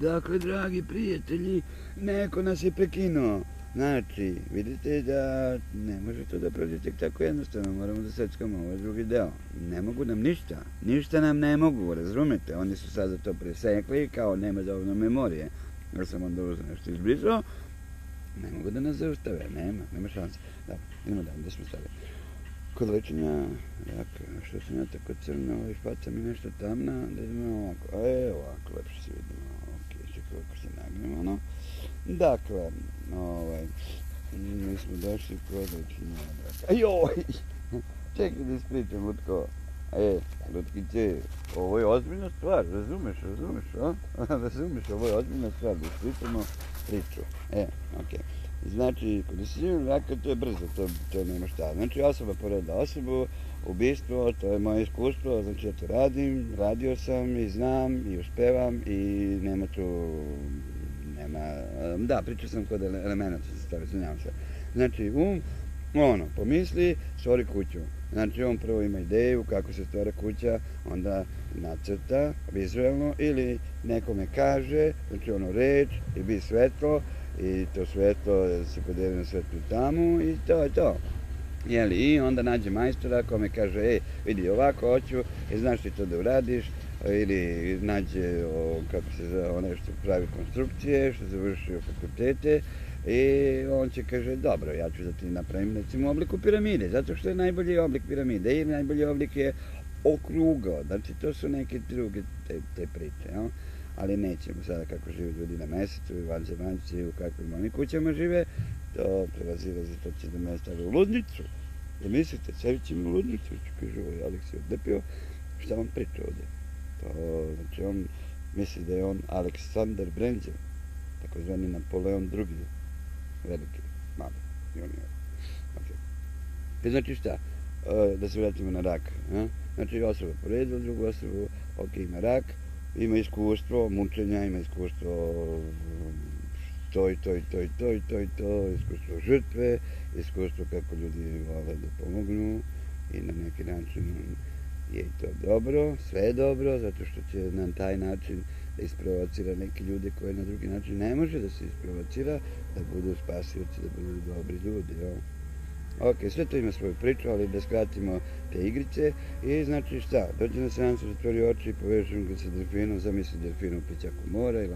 Dakle, dragi prijatelji, neko nas je prekinuo. Znači, vidite da ne može to da prođe tek tako jednostavno, moramo da seckamo ovaj drugi deo. Ne mogu nam ništa nam ne mogu, razumete? Oni su sada to presekli, kao nema dovoljno memorije. Ja sam onda uzeo nešto izbrisao, ne mogu da nas zaustave, nema šanse. Da, idemo da smo stali. Kod lečenja, što sam ja tako crno, faca mi nešto tamna, da idemo ovako, ovako, lepše se vidimo, čekaj, ovako se nagnemo, ono. Dakle, mi smo došli kod lečenja, joj, čekaj da ispričam, Lutko, Lutkiće, ovo je ozbiljna stvar, razumeš, a? Razumeš, ovo je ozbiljna stvar, da ispričamo priču, okej. Znači, kod istraživanja raka to je brzo, to nema šta. Znači, osoba poreda osobu, ubistvo, to je moje iskustvo, znači ja to radim, radio sam i znam i uspevam i nema tu, pričao sam kod elementa, izvinjavam se. Znači, pomisli, stvori kuću. Znači, on prvo ima ideju kako se stvara kuća, onda nacrta vizualno ili nekome kaže, znači reč i bi svetlo, i to svetlo se podeli na svetlu tamu i to je to. I onda nađe majstora kome kaže, vidi ovako hoću, znaš ti to da uradiš, ili nađe, kako se zove, onaj što pravi konstrukcije, što završio fakultete, i on će kaže, dobro, ja ću da ti napravim, recimo, obliku piramide, zato što je najbolji oblik piramide i najbolji oblik je okrugao, znači to su neke druge te priče, jel? Ali nećemo sada kako žive ljudi na mesecu i vanzemaljci u kakvim oni kućama žive, to prevazilazi, to će da me stavio u ludnicu. Da mislite, sebi ćemo u ludnicu, kaže ovaj Aleksij odlepio, šta on priča ovde? Znači on misli da je on Aleksandar Brendjev, takozvani Napoleon II, veliki, mali, junior. Znači šta, da se vratimo na rak, znači osoba poredila drugu osobu, ima rak, ima iskustvo mučenja, ima iskustvo to, iskustvo žrtve, iskustvo kako ljudi vole da pomognu i na neki način je to dobro, sve je dobro, zato što će na taj način da isprovocira neke ljude koje na drugi način ne može da se isprovocira, da budu spasioci, da budu dobri ljudi. Ok, sve to ima svoju priču, ali da skratimo te igrice i znači šta, dođe na seansu, zatvori oči i povežem ga sa delfinom, zamisli delfina u pećaku mora i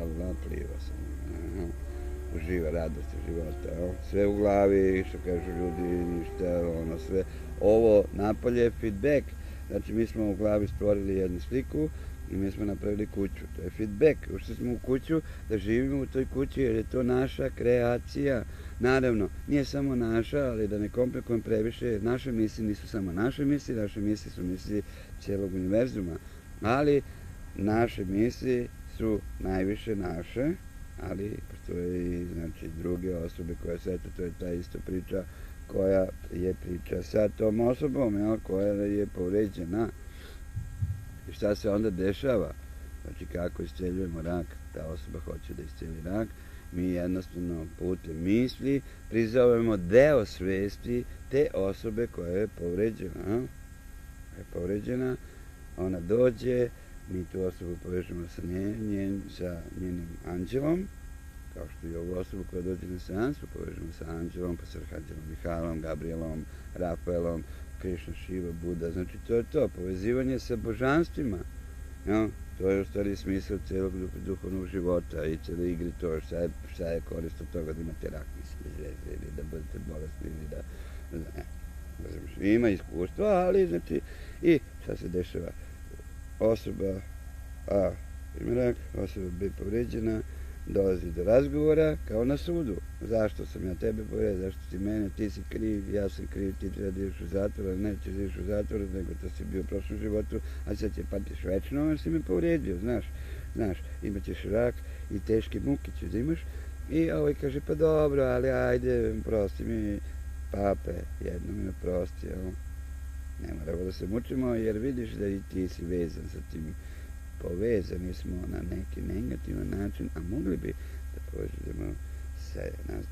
pliva sam. Uživa radost života, sve u glavi, što kažu ljudi, ništa, sve. Ovo napolje feedback, znači mi smo u glavi stvorili jednu sliku i mi smo napravili kuću, to je feedback, ušli smo u kuću da živimo u toj kući jer je to naša kreacija. Naravno, nije samo naša, ali da ne komplikujem previše, jer naše misli nisu samo naše misli su misli cijelog univerzuma, ali naše misli su najviše naše, ali postoje i znači druge osobe koje sve to je ta ista priča koja je priča sa tom osobom, koja je povređena. I šta se onda dešava? Znači kako isceljujemo rak, ta osoba hoće da iscelji rak, mi jednostavno putem misli prizovemo deo svesti te osobe koja je povređena. Ona dođe, mi tu osobu povežemo sa njenim anđelom, kao što i ovu osobu koja dođe na seansu povežemo sa anđelom, pa sa arhanđelom Mihajlom, Gabrielom, Rafaelom, Krišna, Šiva, Buda, znači to je to, povezivanje sa božanstvima. To je u stvari smisao celog duhovnog života i cele igre to, šta je korist od toga da imate rak, ili da budete bolesni, ili da, ima iskustva, ali znači, i šta se dešava? Osoba A ima rak, osoba B povređena, dolazi do razgovora kao na sudu. Zašto sam ja tebe povredio, zašto ti mene, ti si kriv, ja sam kriv, ti treba da ideš u zatvor, ali nećeš da ideš u zatvor, nego to si bio u prošlom životu, a sad će patiš večno, jer si me povredio, znaš, imat ćeš rak i teške muke ćeš da imaš. I ovaj kaže, pa dobro, ali ajde, prosti mi, pape, jedno mi oprosti, ne moramo da se mučimo, jer vidiš da i ti si vezan sa tim. Povezani smo na neki negativan način, a mogli bi da povežemo se nas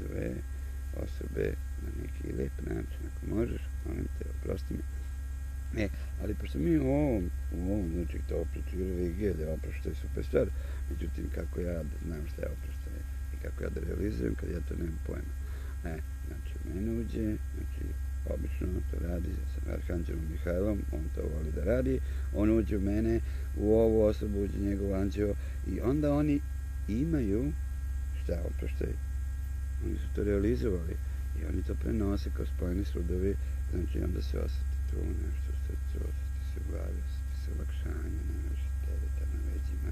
dve osobe na neki lep način. Ako možeš, molim te, oprosti mi. Ali pošto mi u ovom, znači to oprosti religije, da je oproštaj super stvar, međutim kako ja znam šta je oproštaj i kako ja da realizujem kad ja to nemam pojma. Znači mene uđe, znači obično to radi sa Arhanđelom Mihajlom, on to voli da radi, on uđe u mene, u ovu osobu uđe njegov anđeo i onda oni imaju šta oproštaj. Oni su to realizovali i oni to prenose kao spojeni sudovi, znači onda se osjeti tu nešto u srcu, osjeti se u glavi, osjeti se olakšanje, nemaš tereta na leđima,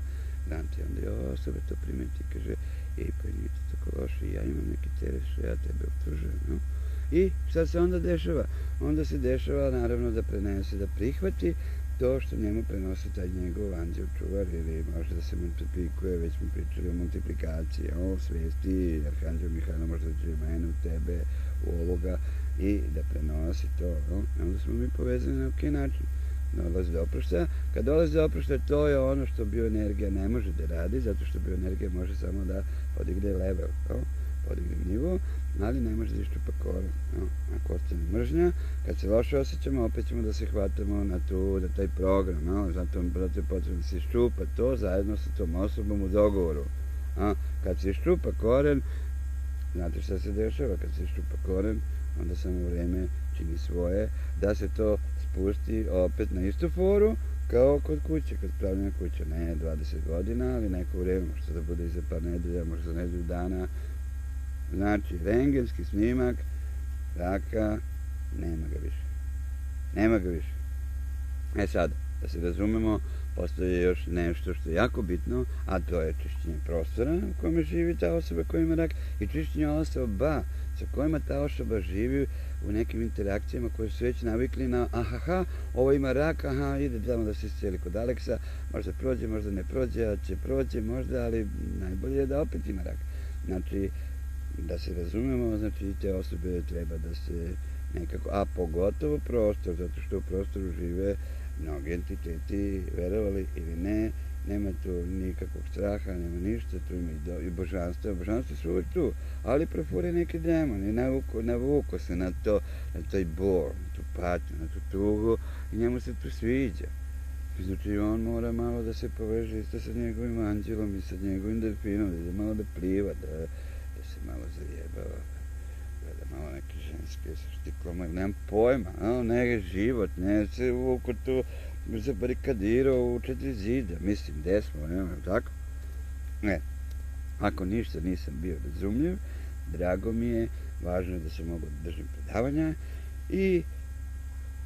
i onda je ova osoba to primeti i kaže, pa nije to tako loše, ja imam neki teret što ja tebe optužujem, no? I šta se onda dešava? Onda se dešava naravno da prenese, da prihvati to što njemu prenosi taj njegov anđel čuvar ili može da se multiplikuje, već smo pričali o multiplikaciji, o svijesti, Arhanđel Mihajlo može da će mene u tebe, u ovoga i da prenosi to, no? Onda smo mi povezani na ok način. Dolazi do oproštaja. Kad dolazi do oproštaja, to je ono što bioenergija ne može da radi, zato što bioenergija može samo da podigne level, no? Podigne nivo, ali ne može da iščupa koren. No? Ako ostane mržnja, kad se loše osjećamo, opet ćemo da se hvatamo na taj program, no? Zato je potrebno da se iščupa to zajedno sa tom osobom u dogovoru. Kad se iščupa koren, znate šta se dešava? Kad se iščupa koren, onda samo vreme čini svoje, da se to spusti opet na istu foru kao kod kuće, kod pravljena kuća. Ne 20 godina, ali neko vreme, možda da bude i za par nedelja, možda za nedelju dana. Znači, rengenski snimak raka, nema ga više. Nema ga više. Sad, da se razumemo, postoji još nešto što je jako bitno, a to je čišćenje prostora u kome živi ta osoba koja ima rak i čišćenje osoba sa kojima ta osoba živi u nekim interakcijama koje su već navikli na ovo ima rak, ide tamo da se iscijeli kod Aleksa, možda prođe, možda ne prođe, a će prođe možda, ali najbolje je da opet ima rak. Znači, da se razumemo, znači te osobe treba da se nekako, a pogotovo prostor, zato što u prostoru žive mnogi entiteti, verovali ili ne, nema tu nikakvog straha, nema ništa, tu ima i božanstva, božanstva su uvijek tu, ali profure neki demoni, navuko se na taj bol, na tu patnju, na tu tugu i njemu se to sviđa. Znači on mora malo da se poveže isto sa njegovim anđelom i sa njegovim delfinom, da malo da pliva, da se malo zajebava, da malo neke ženske sa štiklama, nemam pojma, ne život, ne se uvuko tu zabarikadirao u 4 zida, mislim, gde smo, tako? Ne, ako ništa nisam bio razumljiv, drago mi je, važno je da se mogu da držim predavanja i,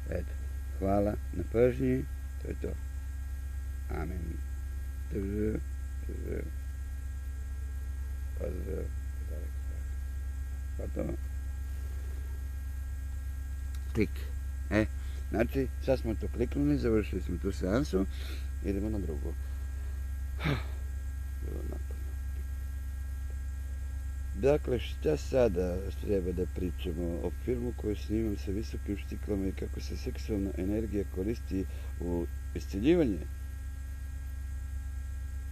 eto, hvala na pažnji, to je to. Amen. Pozdrav. Pa to. Klik. Znači, sad smo to kliknuli, završili smo tu seansu, idemo na drugu. Bilo napadno. Dakle, šta sada treba da pričamo o filmu koji snimam sa visokim štiklama i kako se seksualna energija koristi u isceljivanje?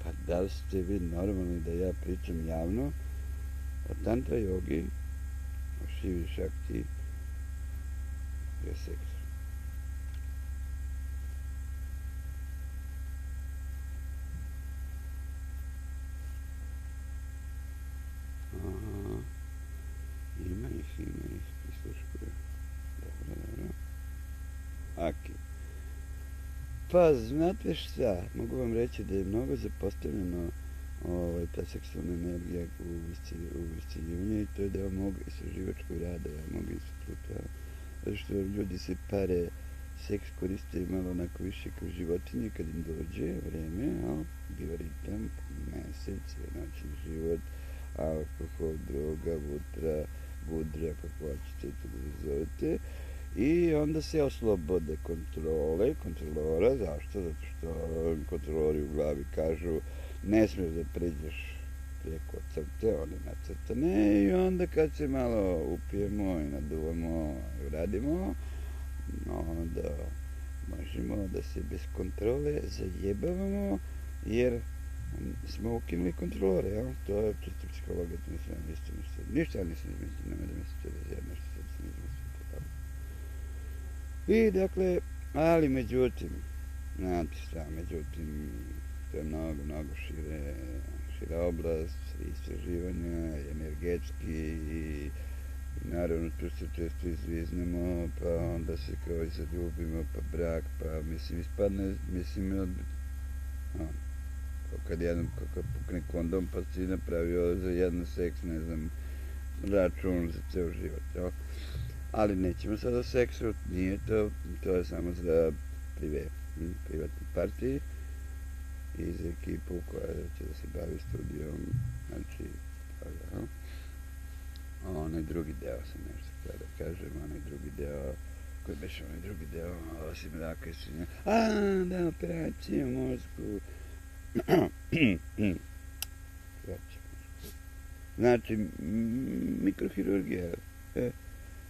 Pa da li ste vi normalni da ja pričam javno o tantra jogi, o šivi šakti i o seksu? Ima ih, prisluškuju. Dobro. Ok. Pa, znate šta, mogu vam reći da je mnogo zapostavljeno ta seksualna energija u isceljivanju i to je deo mog istraživačkog rada, mog instituta. Zato što ljudi se pare, seks koriste malo onako više kao životinje kad im dođe vreme, bioritam, mesec, način život, alkohol, droga, gudra, kako hoćete to da zovete. I onda se oslobode kontrolora, zašto? Zato što kontrolori u glavi kažu ne smiješ da pređeš preko crte, one nacrtane i onda kad se malo upijemo i naduvamo i uradimo, onda možemo da se bez kontrole zajebavamo jer smo ukinuli kontrolore, to je čisto psihologija, to nisam ništa nisam izmislio, nema da mislite da je nešto sad sam izmislio. I dakle, Ali međutim, znate šta, to je mnogo šira oblast istraživanja, energetski i naravno tu se često izviznemo, pa onda se kao i zaljubimo, pa brak, pa mislim ispadne, kad jedan pukne kondom pa si napravio za jedan seks, ne znam, račun za ceo život, jo? Ali nećemo sad o seksu, nije to je samo za privatne partije i za ekipu koja će da se bavi studijom, znači, onaj drugi deo sam nešto htio da kažem, koji beše onaj drugi deo, osim raka i svinja, da, operacija u mozgu, znači, mikrohirurgija,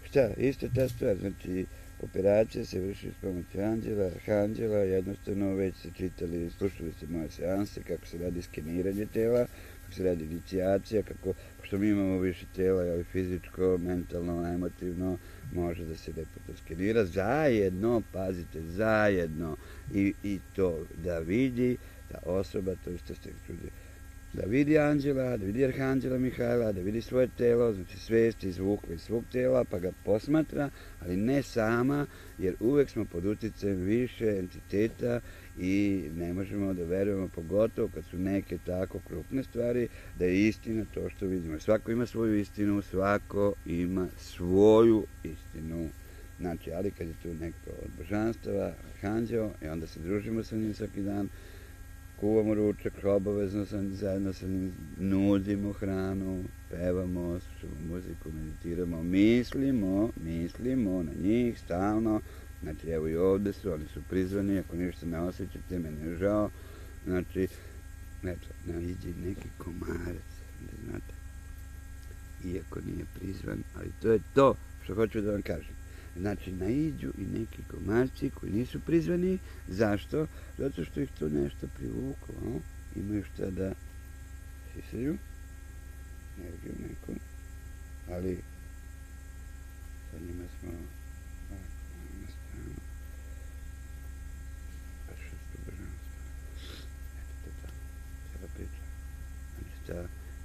šta, ista ta stvar, znači, operacija se vrši s pomoću anđela, arhanđela, jednostavno već se slušali ste moje seanse, kako se radi skeniranje tela, kako se radi inicijacija, pošto mi imamo više tela, ali fizičko, mentalno, emotivno, može da se lepo to skenira, zajedno, pazite, zajedno, i to da vidi ta osoba, to isto ste čuli, da vidi anđela, da vidi arhanđela Mihajla, da vidi svoje telo, znači svest izvukla iz svog tela, pa ga posmatra, ali ne sama, jer uvek smo pod uticajem više entiteta i ne možemo da verujemo, pogotovo kad su neke tako krupne stvari, da je istina to što vidimo. Svako ima svoju istinu, svako ima svoju istinu. Znači, ali kad je tu neko od božanstava, arhanđeo, i onda se družimo sa njim svaki dan, kuvamo ručak, obavezno zajedno sa njim, nudimo hranu, pevamo, slušamo muziku, meditiramo, mislimo na njih stalno, znači evo i ovde su, oni su prizvani, ako ništa ne osjećate, meni je žao, znači, eto, naiđe neki komarac, da znate, iako nije prizvan, ali to je to što hoću da vam kažem. Znači, naiđu i neki komarci koji nisu prizvani. Zašto? Zato što ih to nešto privuklo. Imaju šta da sisaju, energiju neku, ali sa njima smo na stranu. Baš što božanstvo. Eto to tamo, cijela priča. Znači,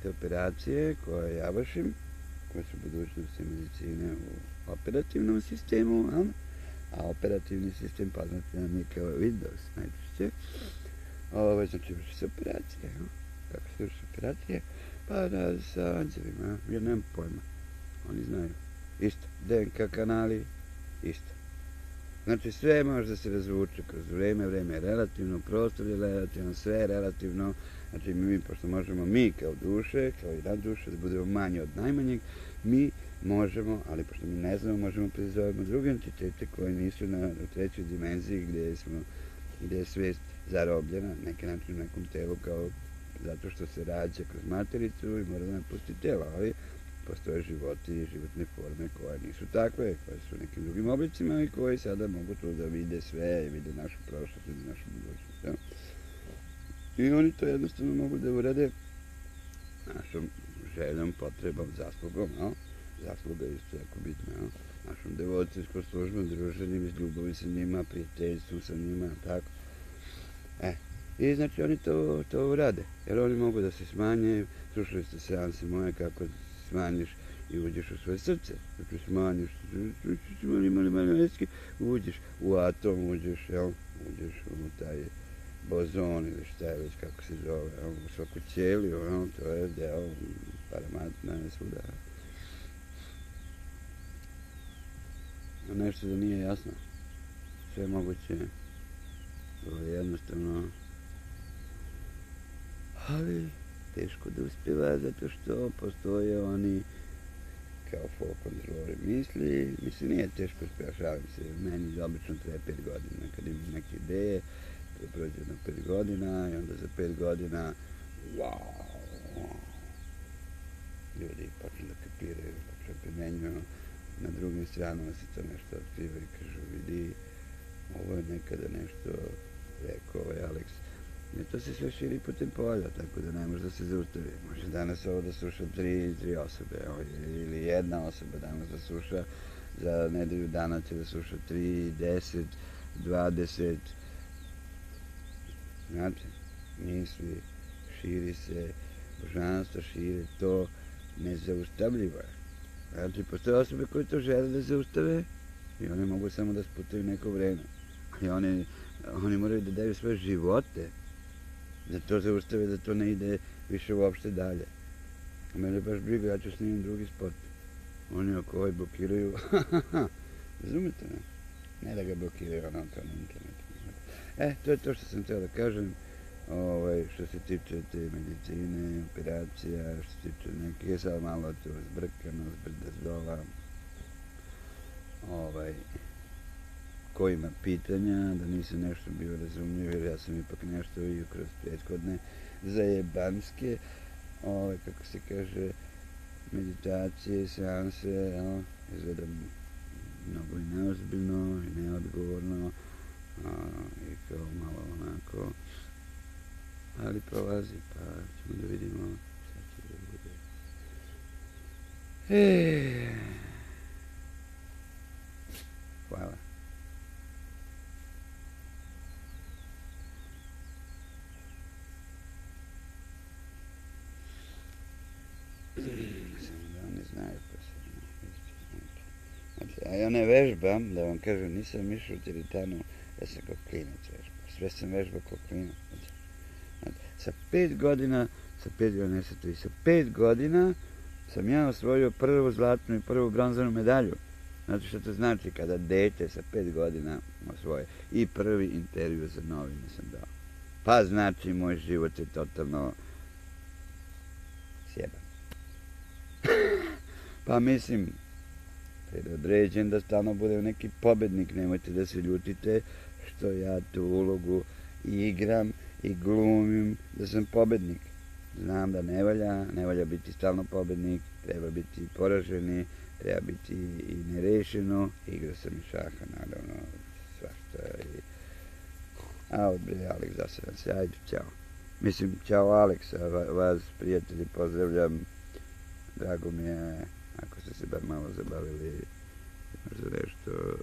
te operacije koje ja vršim, koje su budućnosti medicine u operativnom sistemu, a operativni sistem poznat nam je kao Windows najčešće. Znači vrši se operacije. Kako se vrši operacije? Pa da sa anđelima, ja nemam pojma. Oni znaju. Isto. DNK kanali, isto. Znači sve može da se razvuče kroz vreme je relativno, prostor je relativno, sve je relativno. Znači pošto možemo mi kao duše, kao i nadduše, da budemo manji od najmanjeg, mi možemo, ali pošto mi ne znamo, možemo prizovemo druge entitete koje nisu u trećoj dimenziji gde je svest zarobljena, na neki način u nekom telu, kao zato što se rađa kroz matericu i mora da napusti telo, ali postoje životi i životne forme koje nisu takve, koje su nekim drugim oblicima i koji sada mogu tu da vide sve i vide našu prošlost i našu budućnost. I oni to jednostavno mogu da urade našom željom, potrebom, zaslugom, zasluga je isto jako bitna, našom devocijskom službom, druženjem, iz ljubavi sa njima, prijateljstvu sa njima, tako. I znači oni to urade, jer oni mogu da se smanje, slušali ste seanse moje kako smanjiš i uđeš u svoje srce, znači smanjiš, uđeš u atom, uđeš u taj bozon ili šta je već kako se zove, u svaku ćeliju, to je deo paramatna svuda. Nešto da nije jasno, sve je moguće, vrlo jednostavno, ali teško da uspjeva zato što postoje oni kao kontrolori misli, mislim nije teško uspjeva, šalim se, meni obično treba 5 godina, kad imam neke ideje, to prođe na 5 godina i onda za 5 godina, ljudi počnu da kapiraju, počnu da primenjuju, na drugim stranama se to nešto otkriva i kažu, vidi, ovo je nekada nešto rekao ovaj Aleks. I to se sve širi putem polja, tako da ne može da se zaustavi. Može danas ovo da sluša 3 osobe, ili jedna osoba danas da sluša, za nedelju dana će da sluša 3, 10, 20, znate, misli, širi se, božanstvo širi, to nezaustavljivo je. Znači, postoje osobe koje to žele da zaustave i one mogu samo da sputaju neko vreme. Ali oni moraju da daju svoje živote da to zaustave, da to ne ide više uopšte dalje. A mene baš briga, ja ću snimim drugi spot. Oni ako ovaj blokiraju, razumete me? Ne da ga blokiraju ono kao na internetu. To je to što sam htio da kažem. Što se tiče te medicine, operacija, što se tiče neke, sad malo to zbrkano, zbrda zdola. Ko ima pitanja, da nisam nešto bio razumljiv, jer ja sam ipak nešto vidio kroz prethodne zajebanske, kako se kaže, meditacije, seanse, izgledam mnogo i neozbiljno i neodgovorno i kao malo onako, ali prolazi, pa ćemo da vidimo šta će da bude. Hvala. Samo da oni znaju ko se a ja ne vežbam, da vam kažem, nisam išao u teretanu, ja sam kao klinac vežbao, sve sam vežbao kao klinac. Sa 5 godina sam ja osvojio prvu zlatnu i prvu bronzanu medalju. Znate što to znači kada dete sa 5 godina osvoje. I prvi intervju za novine sam dao. Pa znači moj život je totalno sjeban. Pa mislim, predodređen da stalno budem neki pobednik, nemojte da se ljutite što ja tu ulogu igram i glumim da sam pobednik. Znam da ne valja biti stalno pobednik, treba biti poraženi, treba biti i nerešeno. Igrao sam i šaha, naravno, svašta. Bre, Aleks, zaseram se, ajde, čao. Mislim, čao Aleks, vas, prijatelji, pozdravljam. Drago mi je, ako ste se bar malo zabavili, možda nešto